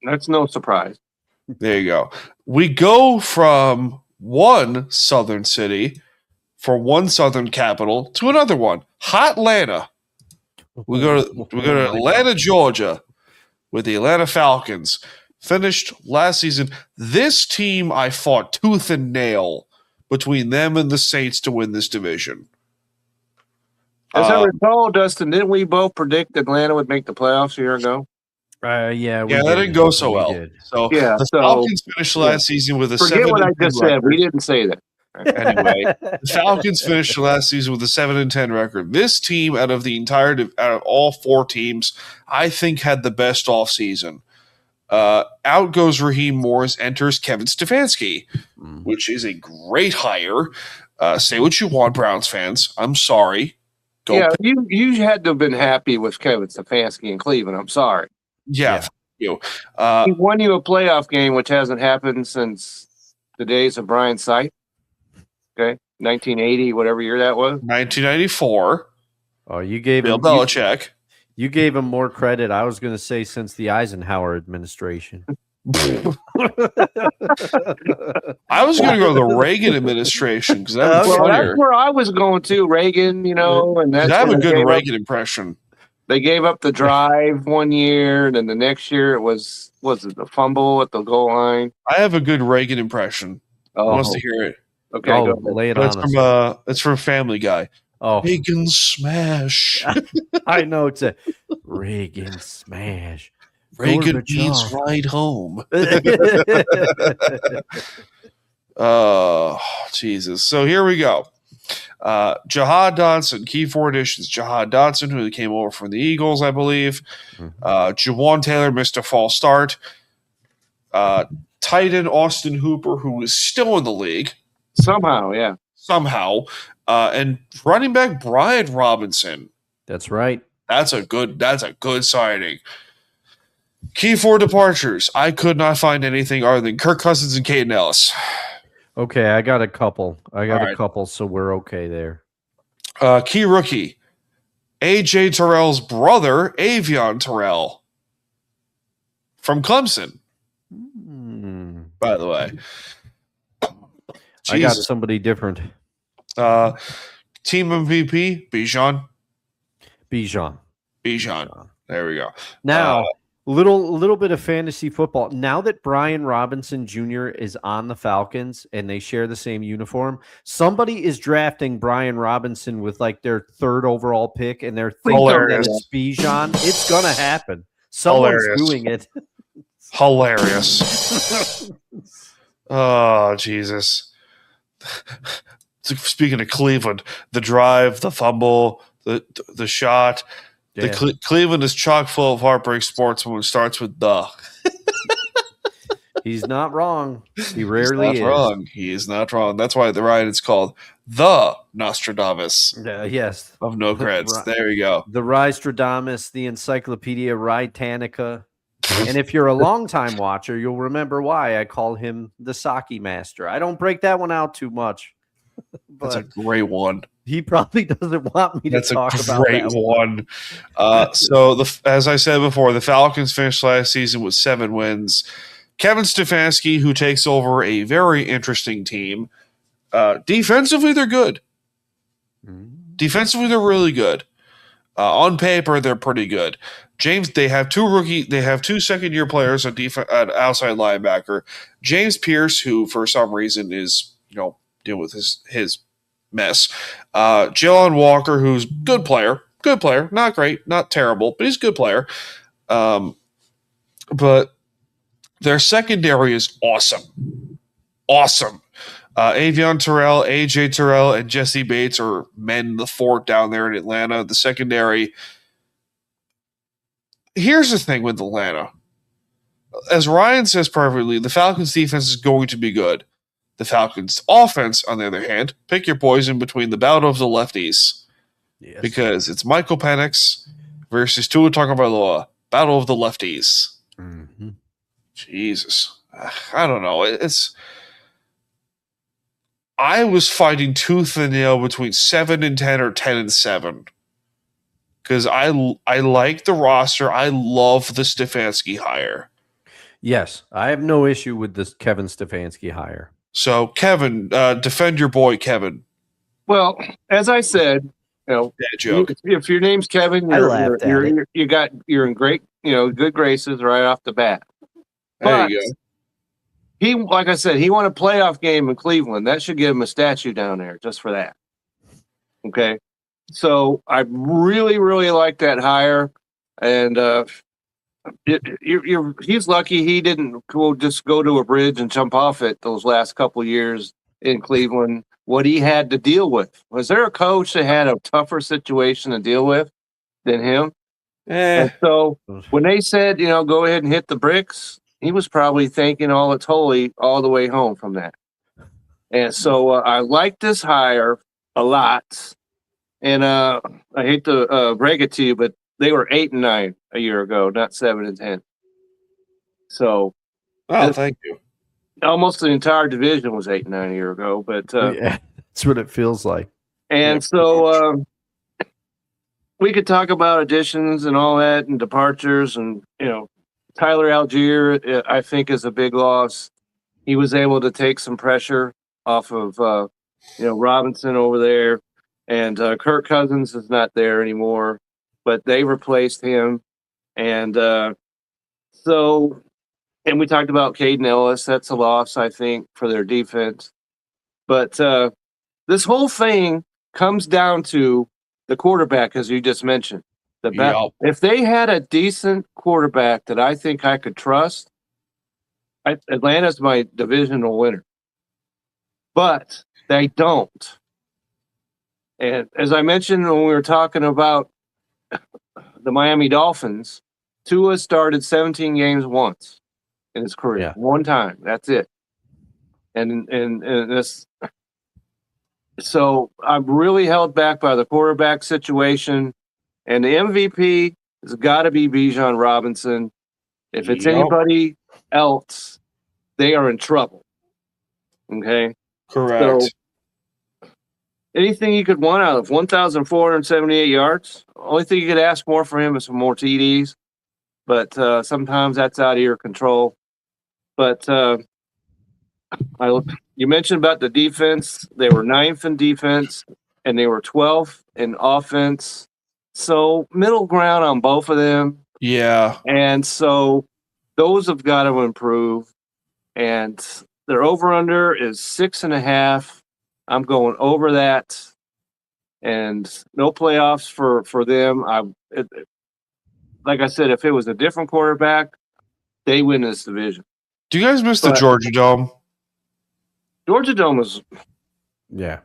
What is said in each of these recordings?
That's no surprise. There you go. We go from one southern city for one southern capital to another one, Hot Atlanta. We go to Atlanta, Georgia, with the Atlanta Falcons. Finished last season. This team, I fought tooth and nail between them and the Saints to win this division. As I recall, Dustin, didn't we both predict Atlanta would make the playoffs a year ago? Yeah, that didn't go so well. So the Falcons finished last season with a 7-10 record. Forget what I just said. We didn't say that. Anyway, the Falcons finished last season with a 7-10 record. This team, out of all four teams, I think had the best offseason. Out goes Raheem Morris, enters Kevin Stefanski, which is a great hire. Say what you want, Browns fans. I'm sorry. You had to have been happy with Kevin Stefanski in Cleveland. I'm sorry. Yeah. Thank you. He won you a playoff game, which hasn't happened since the days of Brian Sipe. Okay, 1980, whatever year that was. 1994. Oh, you gave Bill Belichick. You gave him more credit. I was going to say since the Eisenhower administration. I was going to go to the Reagan administration because that's where I was going to. Reagan, and that's I have a good Reagan impression. They gave up the drive one year, and then the next year it was it the fumble at the goal line? I have a good Reagan impression. Who wants to hear it? Okay, lay it on us. It's from Family Guy. Oh, Reagan smash! I know it's a Reagan smash. Reagan needs ride home. Oh, Jesus. So here we go. Jahad Dotson, key four additions. Jahad Dotson, who came over from the Eagles, I believe. Jawan Taylor missed a false start. Tight end Austin Hooper, who is still in the league. Somehow. And running back Brian Robinson. That's right. That's a good signing. Key four departures. I could not find anything other than Kirk Cousins and Caden Ellis. Okay, I got a couple. So we're okay there. Key rookie. A.J. Terrell's brother, Avion Terrell. From Clemson. By the way. I got somebody different. Team MVP, Bijan. There we go. Now, little bit of fantasy football. Now that Brian Robinson Jr. is on the Falcons and they share the same uniform, somebody is drafting Brian Robinson with like their third overall pick, and they're thinking that it's Bijan. It's gonna happen. Someone's doing it. Hilarious. Oh, Jesus. Speaking of Cleveland, the drive, the fumble, the shot. Yeah. Cleveland is chock full of heartbreak sports when it starts with the. He's not wrong. He rarely is. Wrong. He is not wrong. That's why the ride is called the Nostradamus. Yes. Of no creds. There you go. The Ristradamus, the Encyclopedia Ritanica. And if you're a longtime watcher, you'll remember why I call him the Saki Master. I don't break that one out too much. That's a great one. He probably doesn't want me to talk about that. That's a great one. So, as I said before, the Falcons finished last season with 7 wins. Kevin Stefanski, who takes over a very interesting team. Defensively, they're good. Defensively, they're really good. On paper, they're pretty good. They have two second-year players at outside linebacker. James Pierce, who for some reason is dealing with his mess. Jalen Walker, who's good player, not great, not terrible, but he's a good player. But their secondary is awesome. Avion Terrell, A.J. Terrell, and Jesse Bates are men in the fort down there in Atlanta. The secondary. Here's the thing with Atlanta. As Ryan says perfectly, the Falcons' defense is going to be good. The Falcons' offense, on the other hand, pick your poison between the battle of the lefties. Yes. Because it's Michael Penix versus Tua Tagovailoa. Battle of the lefties. Mm-hmm. Jesus. I don't know. I was fighting tooth and nail between 7-10 or 10-7. Because I like the roster. I love the Stefanski hire. Yes, I have no issue with this Kevin Stefanski hire. So, Kevin, defend your boy, Kevin. Well, as I said, Bad joke. if your name's Kevin, I laughed at it. you're in great, good graces right off the bat. There But you go. he, like I said, he won a playoff game in Cleveland. That should give him a statue down there just for that. Okay, so I really, really like that hire, and he's lucky he didn't just go to a bridge and jump off it those last couple years in Cleveland. What he had to deal with. Was there a coach that had a tougher situation to deal with than him? And so when they said, go ahead and hit the bricks, he was probably thanking all it's holy all the way home from that. And so I like this hire a lot. And I hate to break it to you, but they were 8-9 a year ago, not 7-10. So, thank you. Almost the entire division was 8-9 a year ago. But Yeah, that's what it feels like. And so we could talk about additions and all that and departures. And, Tyler Algier, I think, is a big loss. He was able to take some pressure off of, Robinson over there. And Kirk Cousins is not there anymore, but they replaced him. And and we talked about Caden Ellis. That's a loss, I think, for their defense. But this whole thing comes down to the quarterback, as you just mentioned. If they had a decent quarterback that I think I could trust, Atlanta's my divisional winner. But they don't. And as I mentioned when we were talking about the Miami Dolphins, Tua started 17 games once in his career. Yeah. One time. That's it. And this. So I'm really held back by the quarterback situation. And the MVP has got to be Bijan Robinson. If it's anybody else, they are in trouble. Okay? Correct. So, anything you could want out of 1,478 yards. Only thing you could ask more for him is some more TDs, but sometimes that's out of your control. But you mentioned about the defense. They were 9th in defense, and they were 12th in offense. So middle ground on both of them. Yeah. And so those have got to improve. And their over-under is 6.5. I'm going over that, and no playoffs for them. Like I said, if it was a different quarterback, they win this division. Do you guys miss the Georgia Dome? Georgia Dome was, yeah.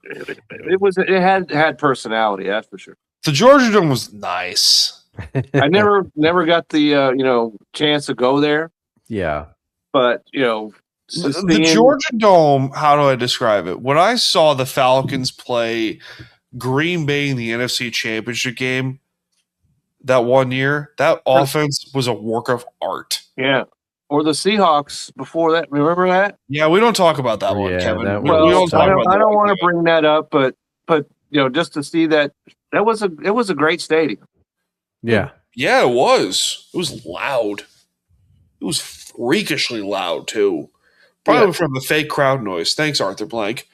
It had personality, that's for sure. The Georgia Dome was nice. I never got the chance to go there. Yeah, but the Georgia Dome, how do I describe it? When I saw the Falcons play Green Bay in the NFC Championship game that one year, that offense was a work of art. Yeah. Or the Seahawks before that. Remember that? Yeah, we don't talk about that one, Kevin. I don't want to bring that up, but just to see that it was a great stadium. Yeah. Yeah, it was. It was loud. It was freakishly loud too. Probably from the fake crowd noise. Thanks, Arthur Blank.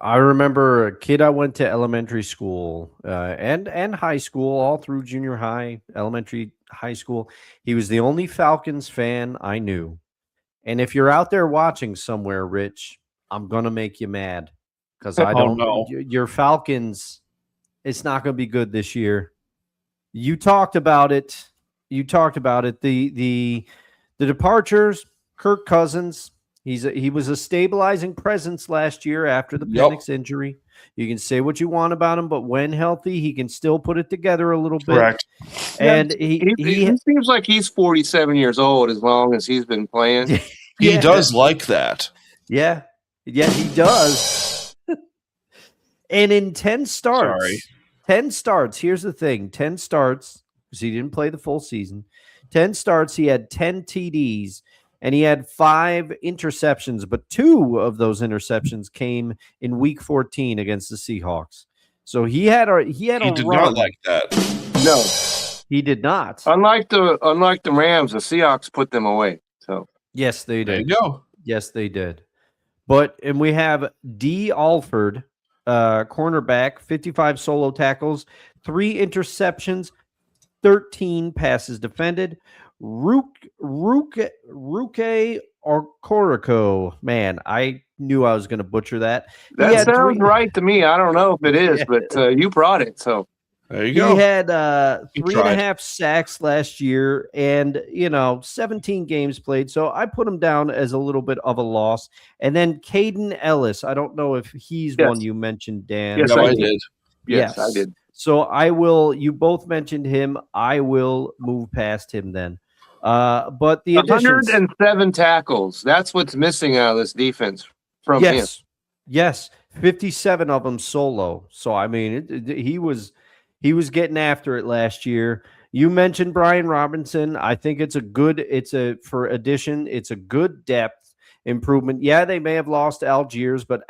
I remember a kid I went to elementary school and high school, all through junior high, elementary, high school. He was the only Falcons fan I knew. And if you're out there watching somewhere, Rich, I'm going to make you mad because I don't know. Your Falcons, it's not going to be good this year. You talked about it. The departures, Kirk Cousins. He was a stabilizing presence last year after the Penix injury. You can say what you want about him, but when healthy, he can still put it together a little bit. Correct. And he seems like he's 47 years old as long as he's been playing. He does like that. Yeah, he does. And in 10 starts, 10 starts, here's the thing, 10 starts, because he didn't play the full season. 10 starts, he had 10 TDs. And he had 5 interceptions, but 2 of those interceptions came in Week 14 against the Seahawks. So he did not like that. No, He did not. Unlike the Rams, the Seahawks put them away. So Yes, they There did. you go. Yes, they did. And we have D. Alford, cornerback, 55 solo tackles, 3 interceptions, 13 passes defended. Ruke Orcorico. Man, I knew I was going to butcher that. that sounds right to me. I don't know if it is, but you brought it. So There you He go. had He 3.5 sacks last year and, 17 games played. So I put him down as a little bit of a loss. And then Caden Ellis. I don't know if he's Yes. one you mentioned, Dan. Yes, No, I I did. did. yes, I did. So you both mentioned him. I will move past him then. But the additions. 107 tackles. That's what's missing out of this defense from him. Yes. 57 of them solo. So, I mean, he was getting after it last year. You mentioned Brian Robinson. I think for addition, it's a good depth improvement. Yeah, they may have lost Algiers, but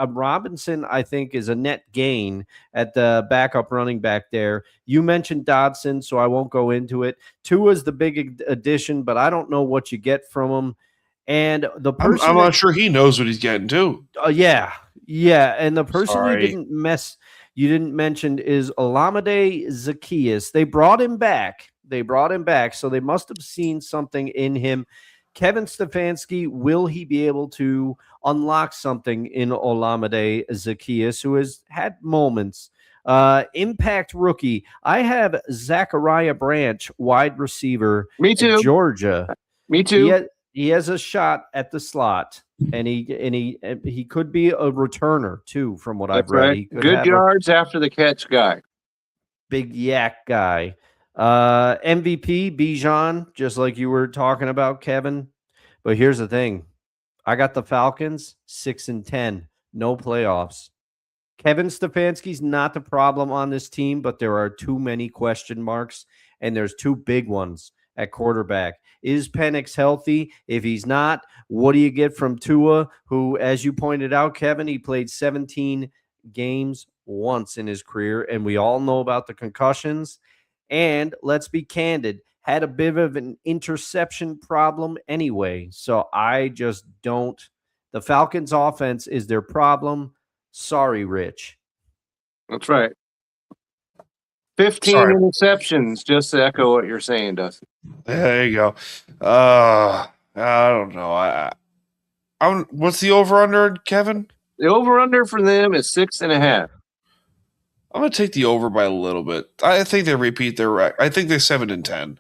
Robinson, I think, is a net gain at the backup running back there. You mentioned Dodson, so I won't go into it. Tua's the big addition, but I don't know what you get from him. And the person I'm not sure he knows what he's getting to. yeah. And the person you didn't mention is Olamide Zacchaeus. They brought him back. So they must have seen something in him. Kevin Stefanski, will he be able to unlock something in Olamide Zacchaeus, who has had moments? Impact rookie. I have Zachariah Branch, wide receiver. Me too. At Georgia. Me too. He has a shot at the slot, and he could be a returner too, from what I've read. Right. He could Good have yards after the catch guy. big yak guy. MVP Bijan, just like you were talking about, Kevin. But here's the thing: I got the Falcons 6-10, no playoffs. Kevin Stefanski's not the problem on this team, but there are too many question marks, and there's 2 big ones at quarterback. Is Penix healthy? If he's not, what do you get from Tua, who, as you pointed out, Kevin, he played 17 games once in his career, and we all know about the concussions. And let's be candid, had a bit of an interception problem anyway. So I just don't. The Falcons' offense is their problem. Sorry, Rich. That's right. 15 interceptions, just to echo what you're saying, Dustin. There you go. I don't know. What's the over-under, Kevin? The over-under for them is 6.5. I'm going to take the over by a little bit. I think they repeat their record. I think they're 7-10.